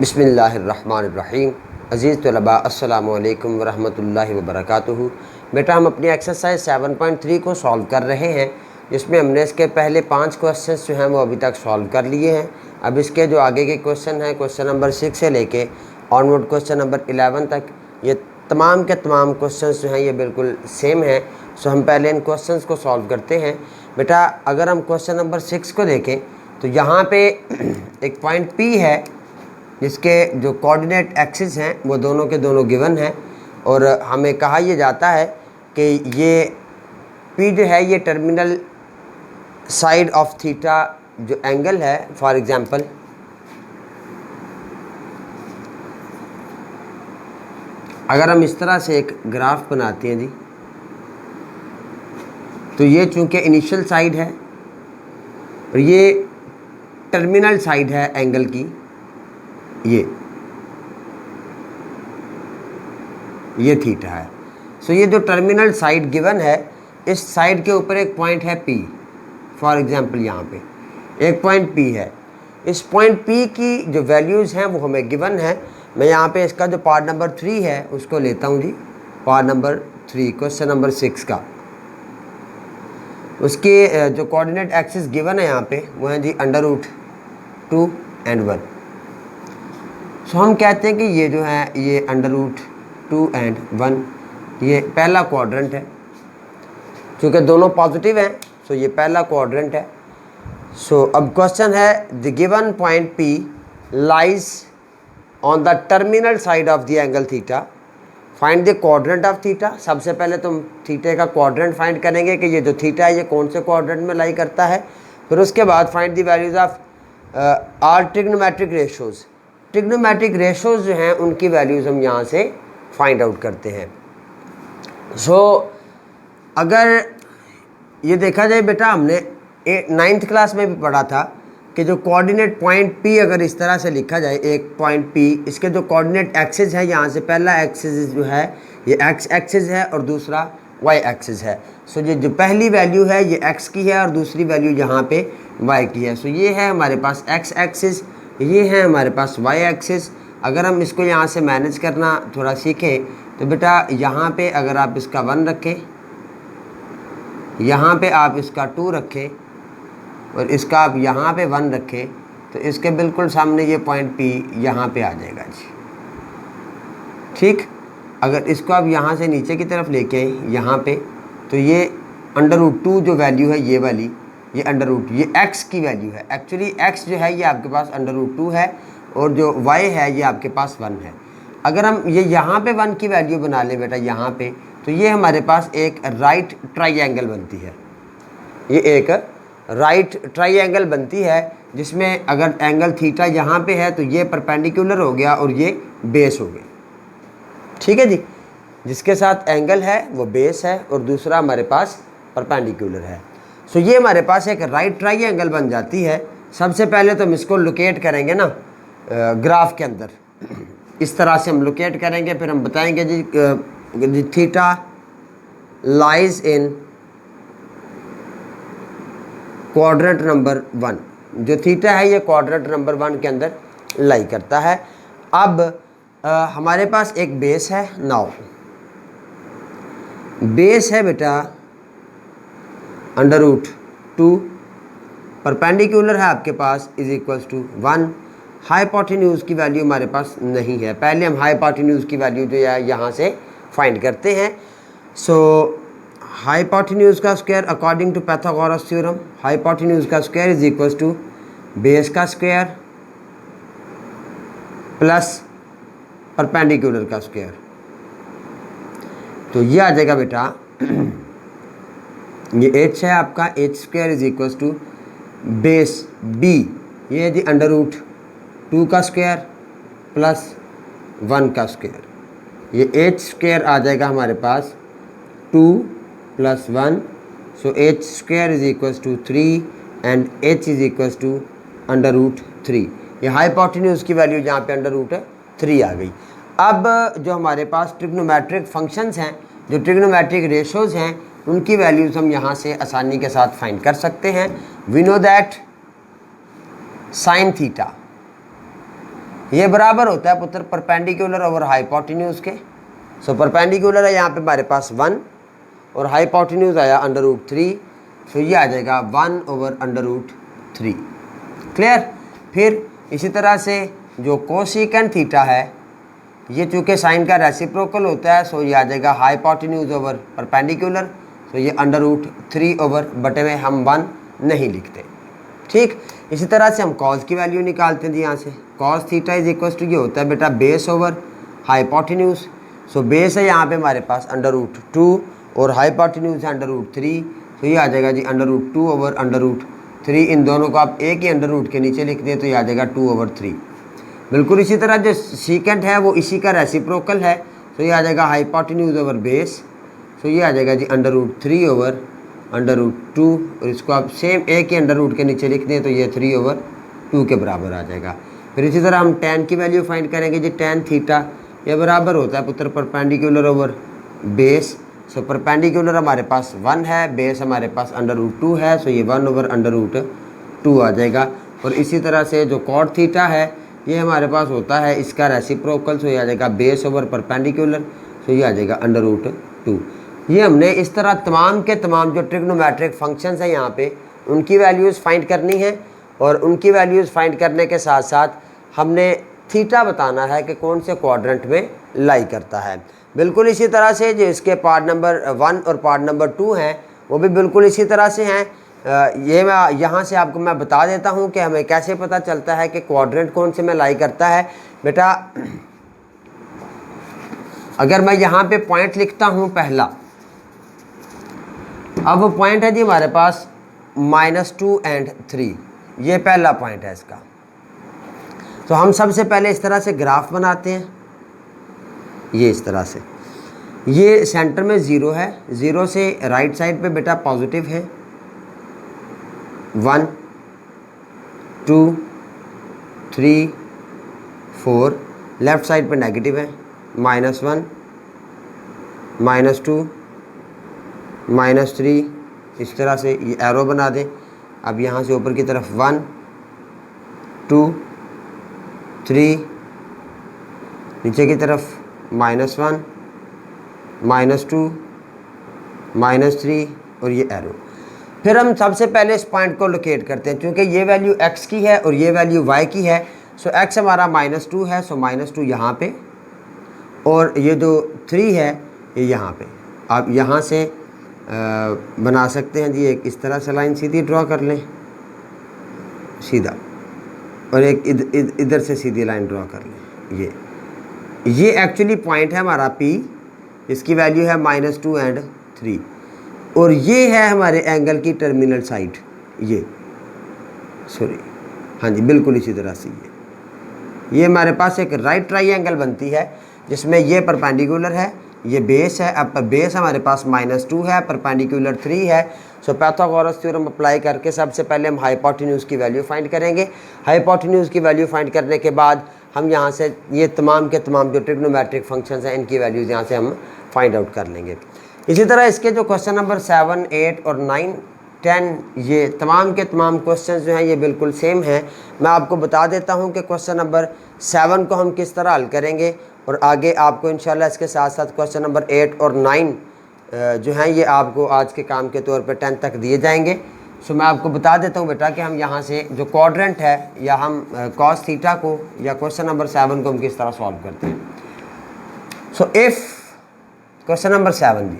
बिस्मिल्लाहिर्रहमानिर्रहीम। अज़ीज़ तलबा अस्सलामु अलैकुम वरहमतुल्लाहि वबरकातुहू। बेटा हम अपनी एक्सरसाइज 7.3 को सॉल्व कर रहे हैं, जिसमें हमने इसके पहले 5 क्वेश्चंस जो हैं वो अभी तक सॉल्व कर लिए हैं। अब इसके जो आगे के क्वेश्चन हैं, क्वेश्चन नंबर 6 से लेके ऑनवर्ड क्वेश्चन नंबर 11 तक, ये तमाम के तमाम क्वेश्चंस जो हैं ये बिल्कुल सेम हैं। सो हम पहले इन क्वेश्चंस को सॉल्व करते हैं। बेटा अगर हम क्वेश्चन नंबर 6 को देखें तो यहाँ पे एक पॉइंट P है जिसके जो कोऑर्डिनेट एक्सिस हैं वो दोनों के दोनों गिवन हैं, और हमें कहा यह जाता है कि ये P जो है ये टर्मिनल साइड ऑफ थीटा जो एंगल है, फॉर एग्जांपल अगर हम इस तरह से एक ग्राफ बनाते हैं जी, तो ये चूंकि इनिशियल साइड है और ये टर्मिनल साइड है एंगल की, ये थीटा है। सो ये जो टर्मिनल साइड गिवन है, इस साइड के ऊपर एक पॉइंट है P, फॉर एग्जांपल यहाँ पे एक पॉइंट P है। इस पॉइंट P की जो वैल्यूज़ हैं वो हमें गिवन है। मैं यहाँ पे इसका जो पार्ट नंबर 3 है उसको लेता हूँ जी, पार्ट नंबर 3 क्वेश्चन नंबर 6 का। उसके जो कोऑर्डिनेट एक्सिस गिवन है यहाँ पे वो है जी √2 and 1। सो हम कहते हैं कि ये जो है ये √2 and 1 ये पहला क्वाड्रेंट है। चूँकि दोनों पॉजिटिव हैं सो ये पहला क्वाड्रेंट है। सो अब क्वेश्चन है the given point P lies on the terminal side of the angle theta, find the quadrant of theta. सबसे पहले तुम थीटे का क्वाड्रेंट फाइंड करेंगे कि ये जो थीटा है ये कौन से क्वाड्रेंट में लाई करता है। फिर उसके बाद find the values of all trigonometric ratios. Trigonometric ratios जो हैं उनकी वैल्यूज़ हम यहाँ से फाइंड आउट करते हैं। सो अगर ये देखा जाए बेटा, हमने 9th क्लास में भी पढ़ा था कि जो कोऑर्डिनेट पॉइंट P अगर इस तरह से लिखा जाए, एक पॉइंट P, इसके जो कोऑर्डिनेट एक्सिस है, यहाँ से पहला एक्सिस जो है ये x एक्सिस है और दूसरा y एक्सिस है। सो ये जो पहली वैल्यू है ये x की है और दूसरी वैल्यू यहाँ पे y की है। सो ये है हमारे पास x एक्सिस, ये है हमारे पास y एक्सिस। अगर हम इसको यहाँ से मैनेज करना थोड़ा सीखें तो बेटा यहाँ पे अगर आप इसका 1 रखें, यहाँ पे आप इसका 2 रखें और इसका आप यहाँ पे 1 रखें, तो इसके बिल्कुल सामने ये पॉइंट P यहाँ पे आ जाएगा जी। ठीक, अगर इसको आप यहाँ से नीचे की तरफ लेके आए यहाँ पे, तो ये √2 जो वैल्यू है ये वाली, ये √2 ये x की वैल्यू है। एक्चुअली x जो है ये आपके पास √2 है और जो y है ये आपके पास 1 है। अगर हम ये यहाँ पे 1 की वैल्यू बना लें बेटा यहाँ पे, तो ये हमारे पास एक राइट ट्राइंगल बनती है। ये एक राइट ट्राइंगल बनती है जिसमें अगर एंगल थीटा यहाँ पे है तो ये परपेंडिकुलर हो गया और ये बेस हो गया। ठीक है जी, जिसके साथ एंगल है वो बेस है और दूसरा हमारे पास परपेंडिकुलर है। सो ये हमारे पास एक राइट ट्राइंगल बन जाती है। सबसे पहले तो हम इसको लोकेट करेंगे ना ग्राफ के अंदर, इस तरह से हम लोकेट करेंगे। फिर हम बताएंगे जी theta lies in quadrant number 1। जो थीटा है ये क्वाड्रेंट नंबर 1 के अंदर लाई करता है। अब हमारे पास एक बेस है। नाउ बेस है बेटा √2, परपेंडिकुलर है आपके पास =1। हाइपोटेन्यूज़ की वैल्यू हमारे पास नहीं है। पहले हम हाइपोटेन्यूज़ की वैल्यू जो है यहाँ से फाइंड करते हैं। सो हाइपोटेन्यूज़ का square according to Pythagoras theorem, hypotenuse का स्क्वायर = बेस का स्क्वायर प्लस परपेंडिकुलर का स्क्वायर। तो ये आ जाएगा बेटा, ये h है आपका, h² = बेस b, ये है जी √2 का स्क्वायर प्लस 1 का स्क्वायर। ये h² आ जाएगा हमारे पास 2 + 1, सो h² = 3 एंड h =√3। ये हाइपोटेन्यूज़ की वैल्यू जहाँ पे √3 आ गई। अब जो हमारे पास ट्रिग्नोमेट्रिक फंक्शंस हैं, जो ट्रिग्नोमेट्रिक रेशोज़ हैं, उनकी वैल्यूज़ हम यहाँ से आसानी के साथ फाइंड कर सकते हैं। We know that sine theta, ये बराबर होता है पुत्र परपेंडिकुलर ओवर हाइपोटेन्यूज के। सो परपेंडिकुलर है यहाँ पे हमारे पास 1 और हाइपोटेन्यूज आया √3, सो ये आ जाएगा 1/√3। क्लियर। फिर इसी तरह से जो कोसिकेंट थीटा है, ये चूँकि साइन का रेसिप्रोकल होता है, सो ये आ जाएगा हाइपोटेन्यूज ओवर परपेंडिकुलर, सो ये √3 ओवर बटे में हम 1 नहीं लिखते। ठीक। इसी तरह से हम कॉस की वैल्यू निकालते हैं जी यहाँ से। Cos theta is equal to ये होता है बेटा base over hypotenuse. So base है यहाँ पे हमारे पास √2 और हाइपोटेन्यूज है √3, तो ये आ जाएगा जी √2 ओवर √3। इन दोनों को आप एक ही अंडर के नीचे लिख दें तो ये आ जाएगा 2/3। बिल्कुल इसी तरह जो सीकेंट है वो इसी का रेसिप्रोकल है, तो ये आ जाएगा हाइपोटेन्यूज ओवर बेस, तो ये आ जाएगा जी √3 ओवर √2 और इसको आप सेम एक ही अंडर के नीचे लिख दें तो ये 3/2 के बराबर आ जाएगा। फिर इसी तरह हम tan की वैल्यू फाइंड करेंगे जी। tan थीटा ये बराबर होता है पुत्र perpendicular over base. So perpendicular हमारे पास 1 है, बेस हमारे पास √2 है, सो ये 1/√2 आ जाएगा। और इसी तरह से जो कॉट थीटा है ये हमारे पास होता है इसका रेसिप्रोकल, सो ये आ जाएगा बेस ओवर परपेंडिकुलर, सो ये आ जाएगा √2। ये हमने इस तरह तमाम के तमाम जो ट्रिग्नोमेट्रिक फंक्शंस हैं यहाँ पे उनकी वैल्यूज़ फाइंड करनी है, और उनकी वैल्यूज़ फाइंड करने के साथ साथ हमने थीटा बताना है कि कौन से क्वाड्रेंट में लाई करता है। बिल्कुल इसी तरह से जो इसके पार्ट नंबर 1 और पार्ट नंबर 2 हैं वो भी बिल्कुल इसी तरह से हैं। ये मैं यहाँ से आपको मैं बता देता हूँ कि हमें कैसे पता चलता है कि क्वाड्रेंट कौन से में लाई करता है। बेटा अगर मैं यहाँ पे पॉइंट लिखता हूँ पहला, अब वो पॉइंट है जी हमारे पास -2 और 3, ये पहला पॉइंट है इसका। तो हम सबसे पहले इस तरह से ग्राफ बनाते हैं, ये इस तरह से। ये सेंटर में 0 है, 0 से राइट साइड पे बेटा पॉजिटिव है 1 2 3 4, लेफ़्ट साइड पे नेगेटिव है -1 -2 -3, इस तरह से ये एरो बना दें। अब यहाँ से ऊपर की तरफ 1 2 3, नीचे की तरफ -1 -2 -3 और ये एरो। फिर हम सबसे पहले इस पॉइंट को लोकेट करते हैं, क्योंकि ये वैल्यू x की है और ये वैल्यू y की है। सो x हमारा -2 है, सो -2 यहाँ पे, और ये जो 3 है ये यहाँ पे। आप यहाँ से बना सकते हैं जी, एक इस तरह से लाइन सीधी ड्रॉ कर लें सीधा, और एक इधर से सीधी लाइन ड्रॉ कर लें। ये एक्चुअली पॉइंट है हमारा P, इसकी वैल्यू है -2 और 3, और ये है हमारे एंगल की टर्मिनल साइड, ये सॉरी हाँ जी बिल्कुल इसी तरह से ये हमारे पास एक राइट ट्राइंगल बनती है जिसमें ये परपेंडिकुलर है, ये बेस है। अब बेस हमारे पास -2 है, परपेंडिकुलर 3 है। सो पाइथागोरस थ्योरम अप्लाई करके सबसे पहले हम हाइपोटेन्यूज की वैल्यू फाइंड करेंगे। हाइपोटेन्यूज की वैल्यू फाइंड करने के बाद हम यहाँ से ये तमाम के तमाम जो ट्रिग्नोमेट्रिक फंक्शंस हैं इनकी वैल्यूज़ यहाँ से हम फाइंड आउट कर लेंगे। इसी तरह इसके जो क्वेश्चन नंबर 7 8 और 9 10 ये तमाम के तमाम क्वेश्चन जो हैं ये बिल्कुल सेम हैं। मैं आपको बता देता हूँ कि क्वेश्चन नंबर 7 को हम किस तरह हल करेंगे, और आगे आपको इंशाल्लाह इसके साथ साथ क्वेश्चन नंबर 8 और 9 जो हैं ये आपको आज के काम के तौर पे 10 तक दिए जाएंगे। सो मैं आपको बता देता हूँ बेटा कि हम यहाँ से जो क्वाड्रेंट है या हम कॉस थीटा को या क्वेश्चन नंबर 7 को हम किस तरह सॉल्व करते हैं। सो इफ़ क्वेश्चन नंबर 7 जी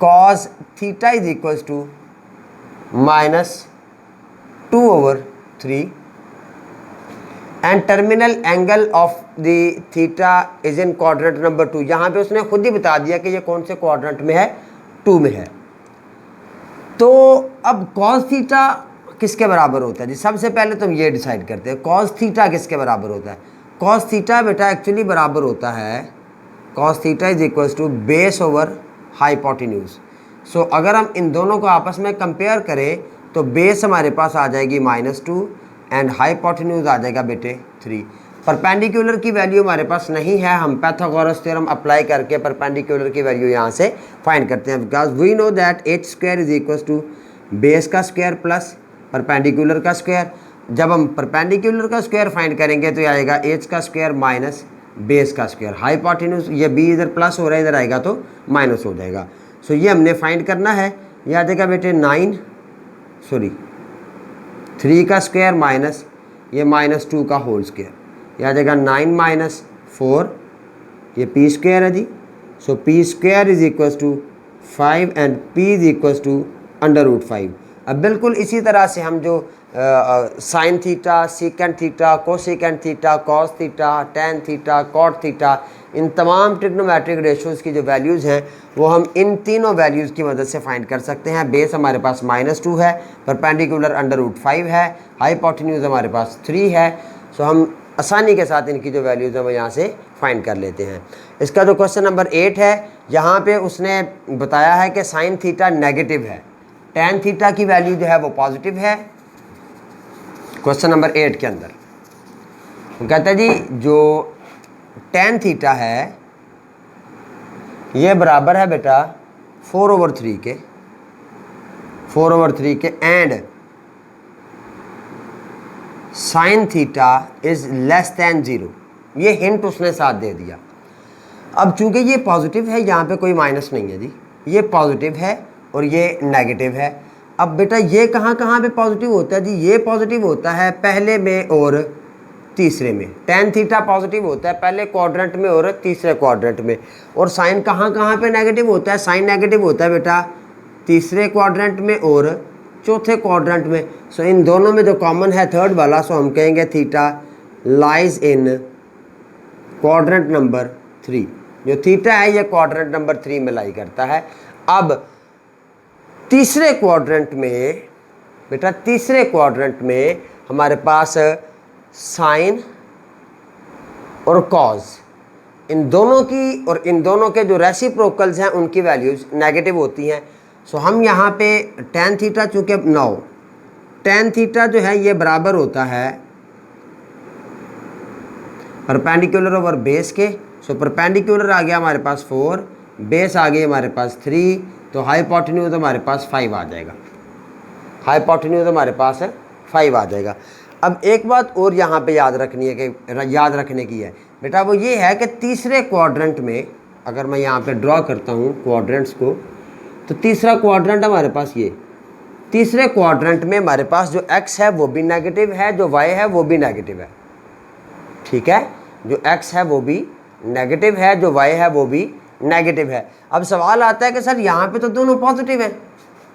cos theta is equals to -2/3 and terminal angle of the theta is in quadrant number 2। यहाँ पे उसने खुद ही बता दिया कि ये कौन से क्वाड्रेंट में है, 2 में है। तो अब कॉस थीटा किसके बराबर होता है जी, सबसे पहले तो हम ये डिसाइड करते हैं कॉस थीटा किसके बराबर होता है। कॉस थीटा बेटा एक्चुअली बराबर होता है, cos theta is equals to base over hypotenuse. So अगर हम इन दोनों को आपस में कंपेयर करें तो बेस हमारे पास आ जाएगी -2 एंड हाइपोटेन्यूज आ जाएगा बेटे 3। परपेंडिकुलर की वैल्यू हमारे पास नहीं है, हम पाइथागोरस थ्योरम अप्लाई करके परपेंडिकुलर की वैल्यू यहाँ से फाइंड करते हैं। Because we know that h² is equals to base का स्क्वायर प्लस परपेंडिकुलर का स्क्वायर। जब हम परपेंडिकुलर का स्क्वायर फाइंड करेंगे तो ये आएगा एच का स्क्वायर माइनस बेस का स्क्वायर, हाइपोटेन्यूज ये बी इधर प्लस हो रहा है, इधर आएगा तो माइनस हो जाएगा। सो ये हमने फाइंड करना है। ये आ जाएगा बेटे 3 का स्क्वायर माइनस ये -2 का होल स्क्वायर, ये आ जाएगा 9 माइनस 4, ये पी स्क्वायर है जी। So P square is equal to 5 and P is equal to √5। अब बिल्कुल इसी तरह से हम जो sine theta, secant theta, cosecant theta, cos theta, tan theta, cot theta, इन तमाम ट्रिग्नोमेट्रिक रेशोज़ की जो वैल्यूज़ हैं वो हम इन तीनों वैल्यूज़ की मदद से फाइंड कर सकते हैं। बेस हमारे पास -2 है, परपेंडिकुलर √5 है, हाइपोटेन्यूज हमारे पास 3 है। सो हम आसानी के साथ इनकी जो वैल्यूज़ हैं वो यहाँ से फाइंड कर लेते हैं। इसका जो क्वेश्चन नंबर 8 है, यहाँ पे उसने बताया है कि साइन थीटा नेगेटिव है, टेन थीटा की वैल्यू जो है वो पॉजिटिव है। क्वेश्चन नंबर 8 के अंदर वो कहता है जी जो टेन थीटा है ये बराबर है बेटा 4/3 के, 4/3 के, and sine theta is less than 0। ये हिंट उसने साथ दे दिया। अब चूंकि ये पॉजिटिव है, यहाँ पे कोई माइनस नहीं है जी, ये पॉजिटिव है और ये नेगेटिव है। अब बेटा ये कहाँ कहाँ पे पॉजिटिव होता है जी? ये पॉजिटिव होता है पहले में और तीसरे में। टेन थीटा पॉजिटिव होता है पहले क्वाड्रेंट में और तीसरे क्वाड्रेंट में। और साइन कहाँ कहाँ पे नेगेटिव होता है? साइन नेगेटिव होता है बेटा तीसरे क्वाड्रेंट में और चौथे क्वाड्रेंट में। सो इन दोनों में जो कॉमन है थर्ड वाला, सो हम कहेंगे theta lies in quadrant number 3। जो थीटा है ये क्वाड्रेंट नंबर 3 में लाई करता है। अब तीसरे क्वाड्रेंट में बेटा, तीसरे क्वाड्रेंट में हमारे पास साइन और कॉज, इन दोनों की और इन दोनों के जो रेसिप्रोकल्स हैं उनकी वैल्यूज़ नेगेटिव होती हैं। सो हम यहाँ पे टेन थीटा चूँकि टेन थीटा जो है ये बराबर होता है परपेंडिकुलर ओवर बेस के। सो परपेंडिकुलर आ गया हमारे पास 4, बेस आ गई हमारे पास 3, तो हाइपोटेन्यूज हमारे पास 5 आ जाएगा, हाइपोटेन्यूज हमारे पास 5 आ जाएगा। अब एक बात और यहाँ पे याद रखनी है कि याद रखने की है बेटा, वो ये है कि तीसरे क्वाड्रेंट में अगर मैं यहाँ पे ड्रॉ करता हूँ क्वाड्रेंट्स को, तो तीसरा क्वाड्रेंट हमारे पास ये, तीसरे क्वाड्रेंट में हमारे पास जो x है वो भी नेगेटिव है, जो y है वो भी नेगेटिव है। ठीक है, जो x है वो भी नेगेटिव है, जो y है वो भी नेगेटिव है। अब सवाल आता है कि सर यहाँ पे तो दोनों पॉजिटिव हैं,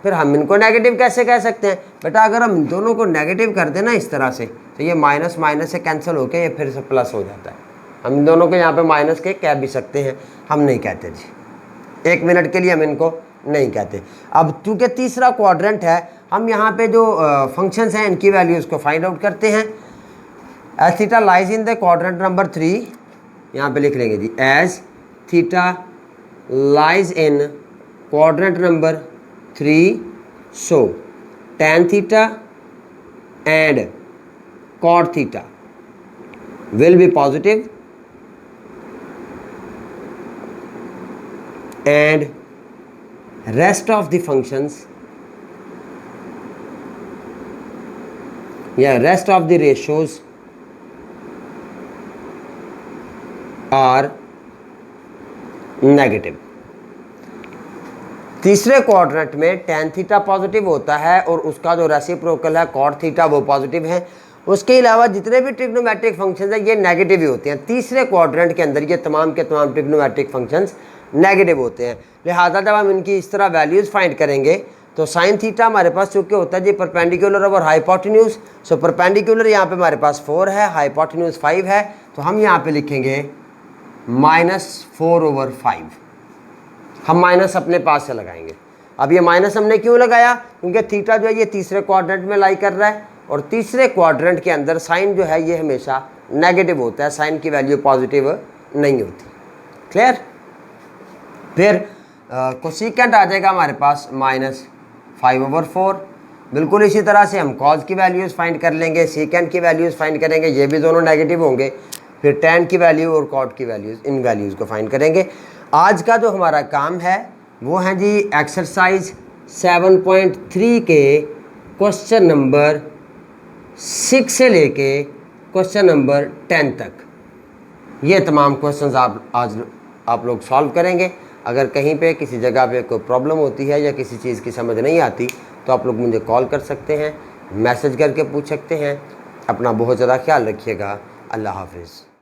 फिर हम इनको नेगेटिव कैसे कह सकते हैं? बेटा अगर हम इन दोनों को नेगेटिव कर दें ना इस तरह से, तो ये माइनस माइनस से कैंसिल होकर ये फिर से प्लस हो जाता है। हम इन दोनों को यहाँ पे माइनस के कह भी सकते हैं, हम नहीं कहते जी, 1 मिनट के लिए हम इनको नहीं कहते। अब चूँकि तीसरा क्वाड्रेंट है, हम यहाँ पे जो फंक्शंस हैं इनकी वैल्यूज़ को फाइंड आउट करते हैं। As theta lies in the quadrant number 3, यहाँ पे लिख लेंगे जी, as theta lies in quadrant number 3, so tan theta and cot theta will be positive and rest of the functions, rest of the ratios are negative। तीसरे quadrant में tan theta positive होता है और उसका जो रेसिप्रोकल है cot theta वो positive है। उसके अलावा जितने भी ट्रिग्नोमेट्रिक फंक्शंस हैं ये नेगेटिव ही होते हैं। तीसरे क्वाड्रेंट के अंदर ये तमाम के तमाम ट्रिग्नोमेट्रिक फंक्शंस नेगेटिव होते हैं। लिहाजा जब हम इनकी इस तरह वैल्यूज़ फाइंड करेंगे तो साइन थीटा हमारे पास चूँकि होता है जी perpendicular over hypotenuse. So perpendicular यहाँ पे हमारे पास 4 है, हाइपोटेन्यूज 5 है, तो हम यहाँ पे लिखेंगे -4/5। हम माइनस अपने पास से लगाएंगे। अब ये माइनस हमने क्यों लगाया? क्योंकि थीटा जो है ये तीसरे क्वाड्रेंट में लाई कर रहा है और तीसरे क्वाड्रेंट के अंदर साइन जो है ये हमेशा नेगेटिव होता है, साइन की वैल्यू पॉजिटिव नहीं होती। क्लियर? फिर कोसेकेंट आ जाएगा हमारे पास -5/4। बिल्कुल इसी तरह से हम कॉज की वैल्यूज़ फाइंड कर लेंगे, सेकेंड की वैल्यूज़ फाइंड करेंगे, ये भी दोनों नेगेटिव होंगे। फिर टेन की वैल्यू और कॉट की वैल्यूज़, इन वैल्यूज़ को फाइंड करेंगे। आज का जो हमारा काम है वो है जी एक्सरसाइज 7.3 के क्वेश्चन नंबर 6 से लेके क्वेश्चन नंबर 10 तक ये तमाम क्वेश्चंस आज आप लोग सॉल्व करेंगे। अगर कहीं पे किसी जगह पे कोई प्रॉब्लम होती है या किसी चीज़ की समझ नहीं आती तो आप लोग मुझे कॉल कर सकते हैं, मैसेज करके पूछ सकते हैं। अपना बहुत ज़्यादा ख्याल रखिएगा। अल्लाह हाफिज़।